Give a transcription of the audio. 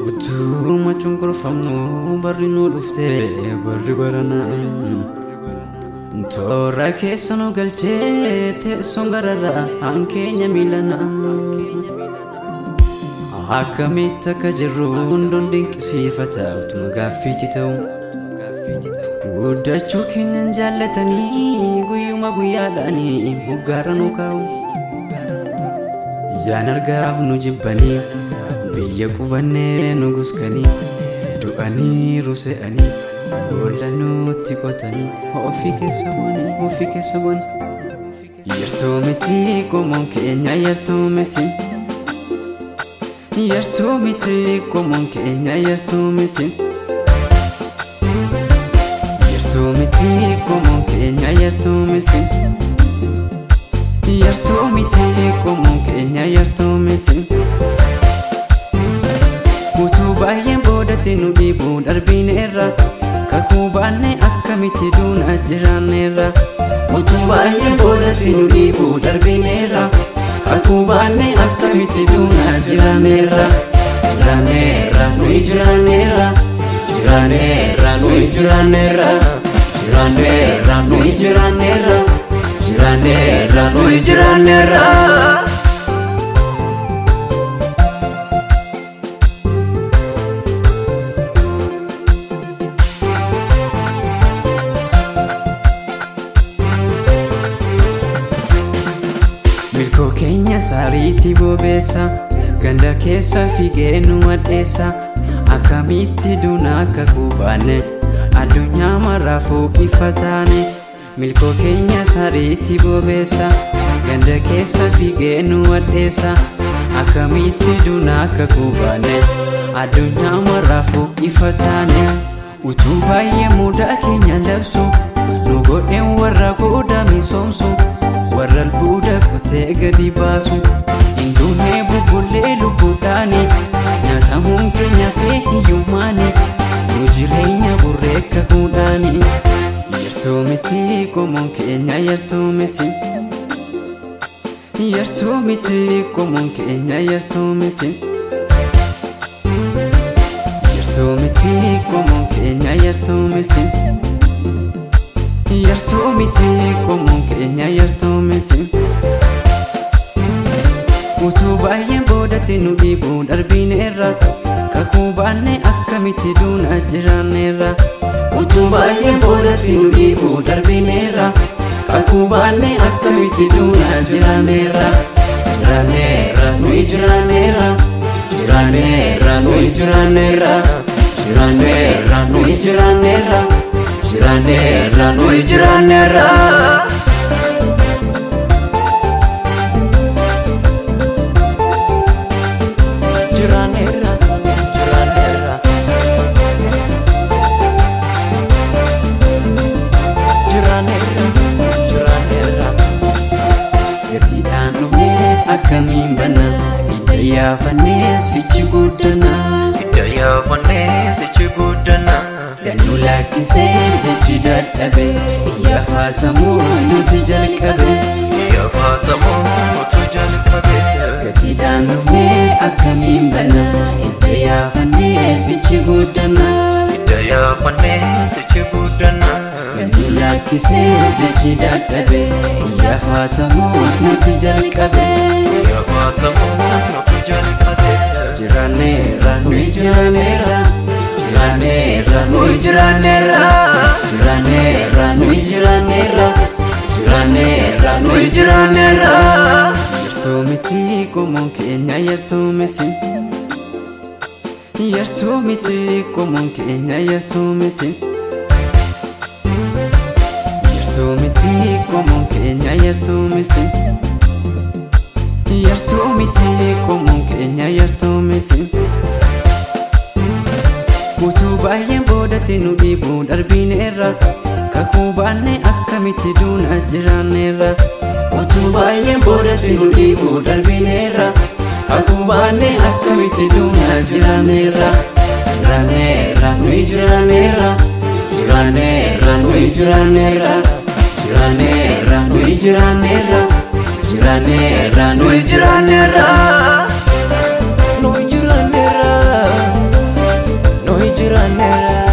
Utuma chunkurfamnu barri nu dhufte barri barana Torra keessanu galchee teessoon gararra hankeenya milana Akkamitti akka jirru hunduun dinqisiifata utuma gaaffiitti ta'u Guddachuu keenyan jaallatanii guyyuma guyyaadhaanii muggaarra nu kaa'u Jaan argaaf nu jibbanii biyya qubannee nu guskanii du'anii ruse'anii boolla nutti qotanii ofii keessa bu'anii Yartuu miti qomoon keenya yartuu miti Yartuu miti qomoon keenya yartuu miti Yartuu miti qomoon keenya yartuu miti Yartuu miti qomoon keenya yartuu miti Utuu baay'een boodatti nu dhiibuu darbineerra Kakuu baanne akkamitti duunaa jiraanneerra Utuu baay'een boodatti nu dhiibuu darbineerra Kakuu baanne akkamitti duunaa jiraanneerra Jiraanneerra nuyi jiraanneerra Jiraanneerra nuyi jiraanneerra Jiraanneerra nuyi jiraanneerra Jiraanneerra nuyi jiraanneerra Milkoo keenya saariitti bobeessa Ganda keessa fiigee nu madheessa Akkamitti duuna akka kubaanne Addunyaa maraafuu ifa taane Milkoo keenya saariitti bobeessa Ganda keessa fiigee nu madheessa Akkamitti duuna akka kubaanne Addunyaa maraafuu ifa taane Utuu baay'ee mudaa keenya labsu Nu godheen warra gooda misoomsu Warra albuuda qotee gadi baasu Hinduunee bubbullee lubbuudhaani Nyaatamuun keenya fee hiyyummaani Nu jireenya burreekka kuudhaani Yartuu miti qomoon keenya yartuu miti Yartuu miti qomoon keenya yartuu miti Yartuu miti qomoon keenya yartuu miti Yartuu miti qomoon keenya yartuu miti Utuu baay'een boodatti nu dhiibuu darbineerra Kakuu baanne akkamitti duunaa jiraanneerra Utuu baay'een boodatti nu dhiibuu darbineerra Kakuu baanne akkamitti duunaa jiraanneerra Jiraanneerra nuyi jiraanneerra Jiraanneerra nuyi jiraanneerra Jiraanneerra nuyi jiraanneerra Jiraanneerra nuyi jiraanneerra Jiraanneerra jiraanneerra Jiraanneerra jiraanneerra Gatiidhaan dhufnee akkamiin banna Hidda yaafannee sichi guddanna Hidda yaafannee sichi guddanna Gannu laakkisee jechi dadhabe Iyyaafatamuu nuti jalqabe Iyyaafatamuu nuti jalqabe Gatiidhaan dhufnee akkamiin banna Hidda yaafannee sichi guddanna Hidda yaafannee sichi guddanna Gannu laakkisee jechi dadhabe Iyyaafatamuu nuti jalqabe Iyyaafatamuu nuti jalqabe Jiraanneerra nuyi jiraanneerra Jiraanneerra nuyi jiraanneerra Jiraanneerra nuyi jiraanneerra Jiraanneerra nuyi jiraanneerra Yartuu miti qomoon keenya yartuu miti Yartuu miti qomoon keenya yartuu miti Yartuu miti qomoon keenya yartuu miti Yartuu miti qomoon keenya yartuu miti Utuu baay'een boodatti nu dhiibuu darbineerra Kakuu baanne akkamitti duunaa jiraanneerra Utuu baay'een boodatti nu dhiibuu darbineerra Kakuu baanne akkamitti duunaa jiraanneerra Jiraanneerra nuyi jiraanneerra Jiraanneerra nuyi jiraanneerra Jiraanneerra nuyi jiraanneerra Jiraanneerra nuyi jiraanneerra Nuyi jiraanneerra jiraanneera